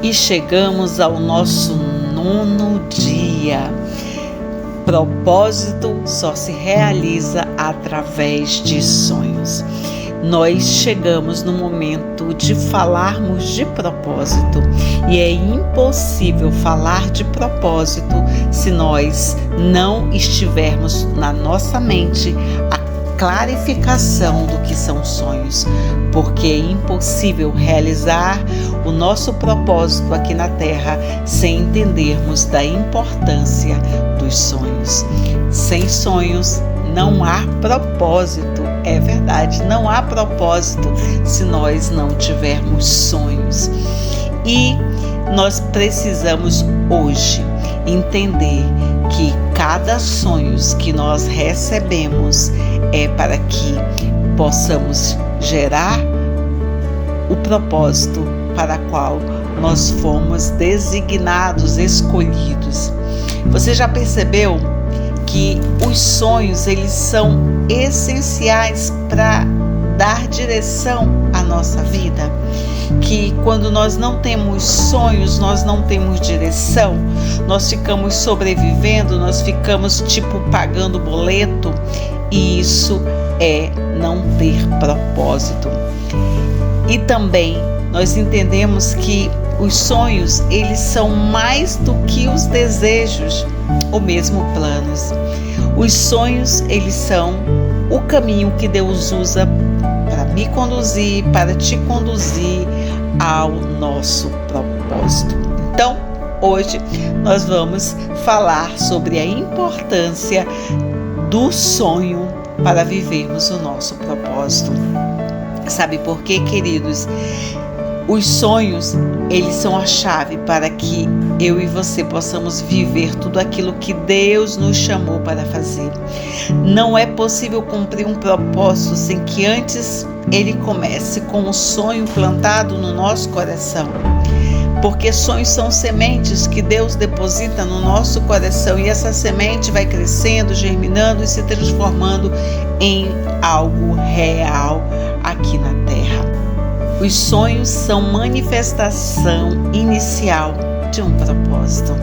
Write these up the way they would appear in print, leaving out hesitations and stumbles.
E chegamos ao nosso 9º dia. Propósito só se realiza através de sonhos. Nós chegamos no momento de falarmos de propósito e é impossível falar de propósito se nós não estivermos na nossa mente a clarificação do que são sonhos, porque é impossível realizar o nosso propósito aqui na Terra sem entendermos da importância dos sonhos. Sem sonhos não há propósito, é verdade, não há propósito se nós não tivermos sonhos. E nós precisamos hoje entender que cada sonho que nós recebemos é para que possamos gerar o propósito para qual nós fomos designados, escolhidos. Você já percebeu que os sonhos, eles são essenciais para dar direção à nossa vida? Que quando nós não temos sonhos, nós não temos direção, nós ficamos sobrevivendo, nós ficamos pagando boleto, e isso é não ter propósito. E também nós entendemos que os sonhos, eles são mais do que os desejos ou mesmo planos. Os sonhos, eles são o caminho que Deus usa para me conduzir, para te conduzir ao nosso propósito. Então, hoje nós vamos falar sobre a importância do sonho para vivermos o nosso propósito. Sabe por quê, queridos? Os sonhos, eles são a chave para que eu e você possamos viver tudo aquilo que Deus nos chamou para fazer. Não é possível cumprir um propósito sem que antes ele comece com um sonho plantado no nosso coração. Porque sonhos são sementes que Deus deposita no nosso coração e essa semente vai crescendo, germinando e se transformando em algo real aqui na Terra. Os sonhos são manifestação inicial de um propósito.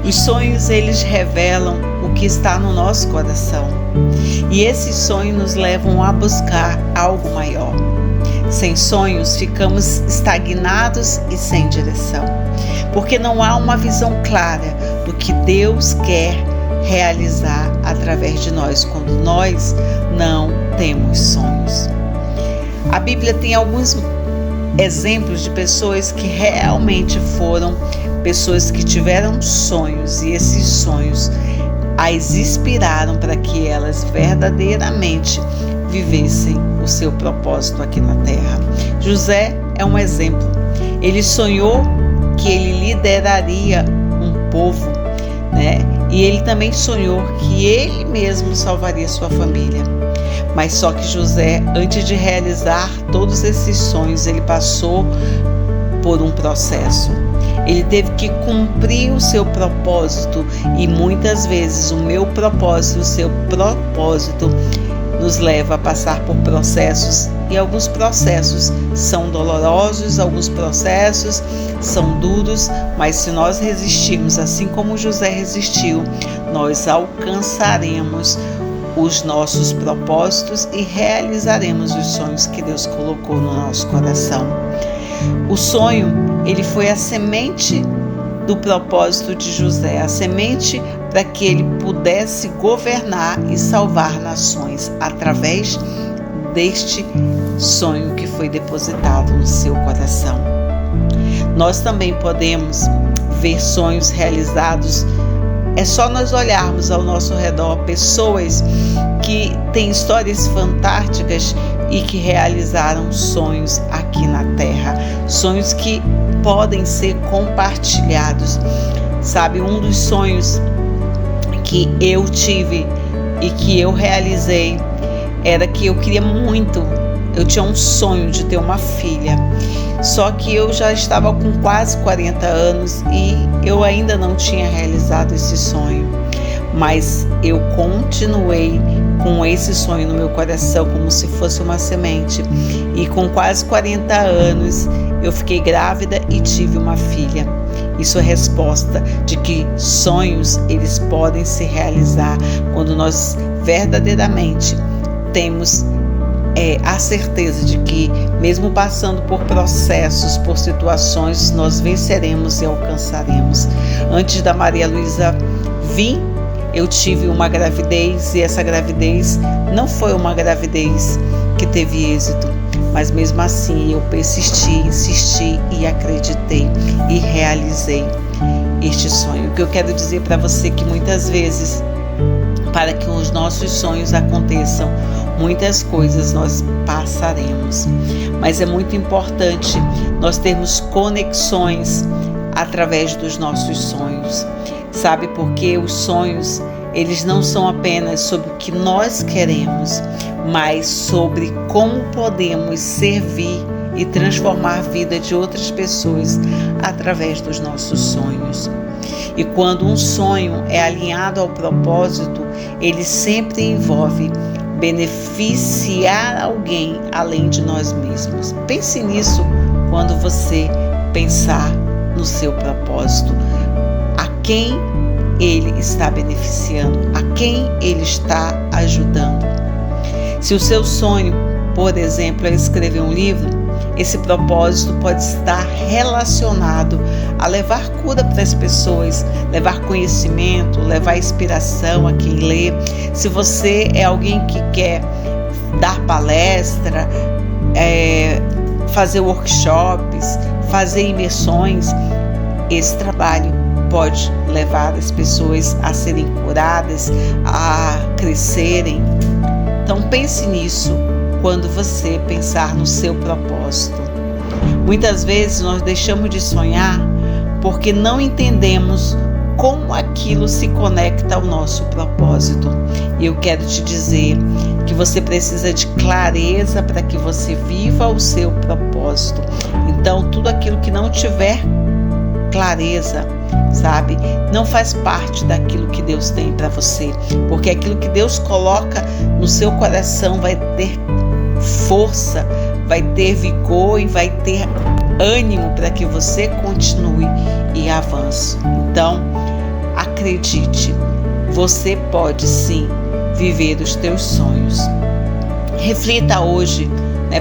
Os sonhos, eles revelam o que está no nosso coração. E esses sonhos nos levam a buscar algo maior. Sem sonhos, ficamos estagnados e sem direção. Porque não há uma visão clara do que Deus quer realizar através de nós quando nós não temos sonhos. A Bíblia tem alguns exemplos de pessoas que realmente foram pessoas que tiveram sonhos e esses sonhos as inspiraram para que elas verdadeiramente vivessem o seu propósito aqui na Terra. José é um exemplo. Ele sonhou que ele lideraria um povo, né? E ele também sonhou que ele mesmo salvaria sua família. Mas só que José, antes de realizar todos esses sonhos, ele passou por um processo. Ele teve que cumprir o seu propósito e muitas vezes o meu propósito, o seu propósito nos leva a passar por processos e alguns processos são dolorosos, alguns processos são duros, mas se nós resistirmos assim como José resistiu, nós alcançaremos os nossos propósitos e realizaremos os sonhos que Deus colocou no nosso coração. O sonho, ele foi a semente do propósito de José, a semente para que ele pudesse governar e salvar nações através deste sonho que foi depositado no seu coração. Nós também podemos ver sonhos realizados. É só nós olharmos ao nosso redor pessoas que têm histórias fantásticas e que realizaram sonhos aqui na Terra, sonhos que podem ser compartilhados. Sabe, um dos sonhos que eu tive e que eu realizei era que eu queria muito, eu tinha um sonho de ter uma filha, só que eu já estava com quase 40 anos e eu ainda não tinha realizado esse sonho, mas eu continuei com esse sonho no meu coração como se fosse uma semente, e com quase 40 anos eu fiquei grávida e tive uma filha. Isso é resposta de que sonhos eles podem se realizar quando nós verdadeiramente temos a certeza de que, mesmo passando por processos, por situações, nós venceremos e alcançaremos. Antes da Maria Luísa vir, eu tive uma gravidez, e essa gravidez não foi uma gravidez que teve êxito, mas mesmo assim eu persisti, insisti e acreditei e realizei este sonho. O que eu quero dizer para você é que muitas vezes, para que os nossos sonhos aconteçam, muitas coisas nós passaremos, mas é muito importante nós termos conexões através dos nossos sonhos. Sabe por quê? Os sonhos, eles não são apenas sobre o que nós queremos, mas sobre como podemos servir e transformar a vida de outras pessoas através dos nossos sonhos. E quando um sonho é alinhado ao propósito, ele sempre envolve beneficiar alguém além de nós mesmos. Pense nisso quando você pensar no seu propósito. A quem ele está beneficiando? A quem ele está ajudando? Se o seu sonho, por exemplo, é escrever um livro, esse propósito pode estar relacionado a levar cura para as pessoas, levar conhecimento, levar inspiração a quem lê. Se você é alguém que quer dar palestra, fazer workshops, fazer imersões, esse trabalho pode levar as pessoas a serem curadas, a crescerem. Então pense nisso quando você pensar no seu propósito. Muitas vezes nós deixamos de sonhar porque não entendemos como aquilo se conecta ao nosso propósito. E eu quero te dizer que você precisa de clareza para que você viva o seu propósito. Então, tudo aquilo que não tiver clareza, sabe, não faz parte daquilo que Deus tem para você, porque aquilo que Deus coloca no seu coração vai ter força, vai ter vigor e vai ter ânimo para que você continue e avance. Então, acredite, você pode sim viver os teus sonhos. Reflita hoje,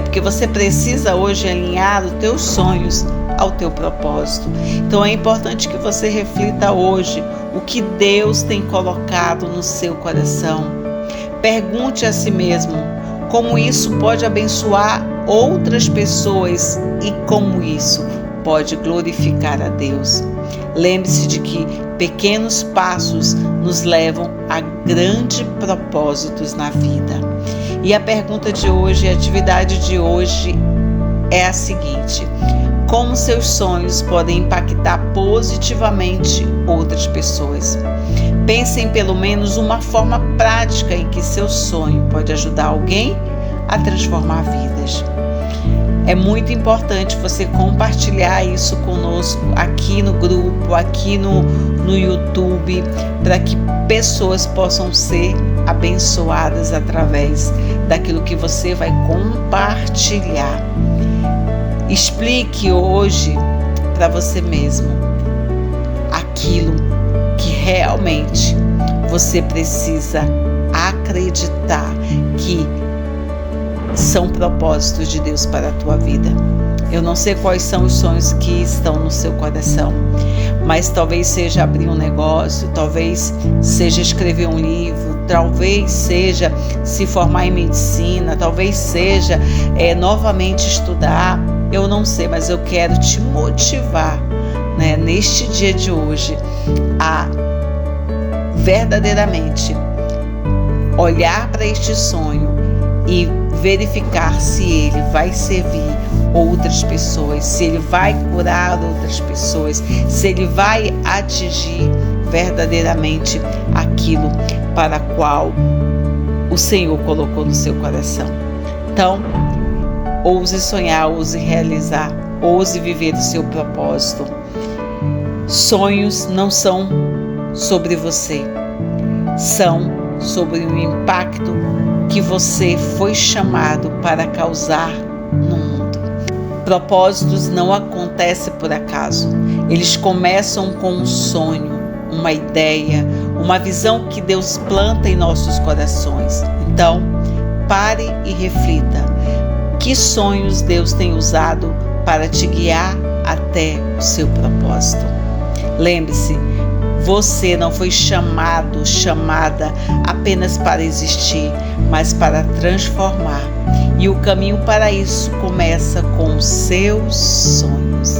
porque você precisa hoje alinhar os teus sonhos ao teu propósito. Então é importante que você reflita hoje o que Deus tem colocado no seu coração. Pergunte a si mesmo como isso pode abençoar outras pessoas e como isso pode glorificar a Deus. Lembre-se de que pequenos passos nos levam a grandes propósitos na vida. E a pergunta de hoje, a atividade de hoje é a seguinte: como seus sonhos podem impactar positivamente outras pessoas? Pense em pelo menos uma forma prática em que seu sonho pode ajudar alguém a transformar vidas. É muito importante você compartilhar isso conosco aqui no grupo, aqui no YouTube, para que pessoas possam ser abençoadas através daquilo que você vai compartilhar. Explique hoje para você mesmo aquilo que realmente você precisa acreditar que são propósitos de Deus para a tua vida. Eu não sei quais são os sonhos que estão no seu coração, mas talvez seja abrir um negócio, talvez seja escrever um livro, talvez seja se formar em medicina, talvez seja novamente estudar. Eu não sei, mas eu quero te motivar, neste dia de hoje, a verdadeiramente olhar para este sonho e verificar se ele vai servir outras pessoas, se ele vai curar outras pessoas, se ele vai atingir verdadeiramente aquilo para qual o Senhor colocou no seu coração. Então, ouse sonhar, ouse realizar, ouse viver o seu propósito. Sonhos não são sobre você, são sobre o impacto que você foi chamado para causar no mundo. Propósitos não acontecem por acaso. Eles começam com um sonho, uma ideia, uma visão que Deus planta em nossos corações. Então, pare e reflita. Que sonhos Deus tem usado para te guiar até o seu propósito? Lembre-se, você não foi chamada apenas para existir, mas para transformar. E o caminho para isso começa com os seus sonhos.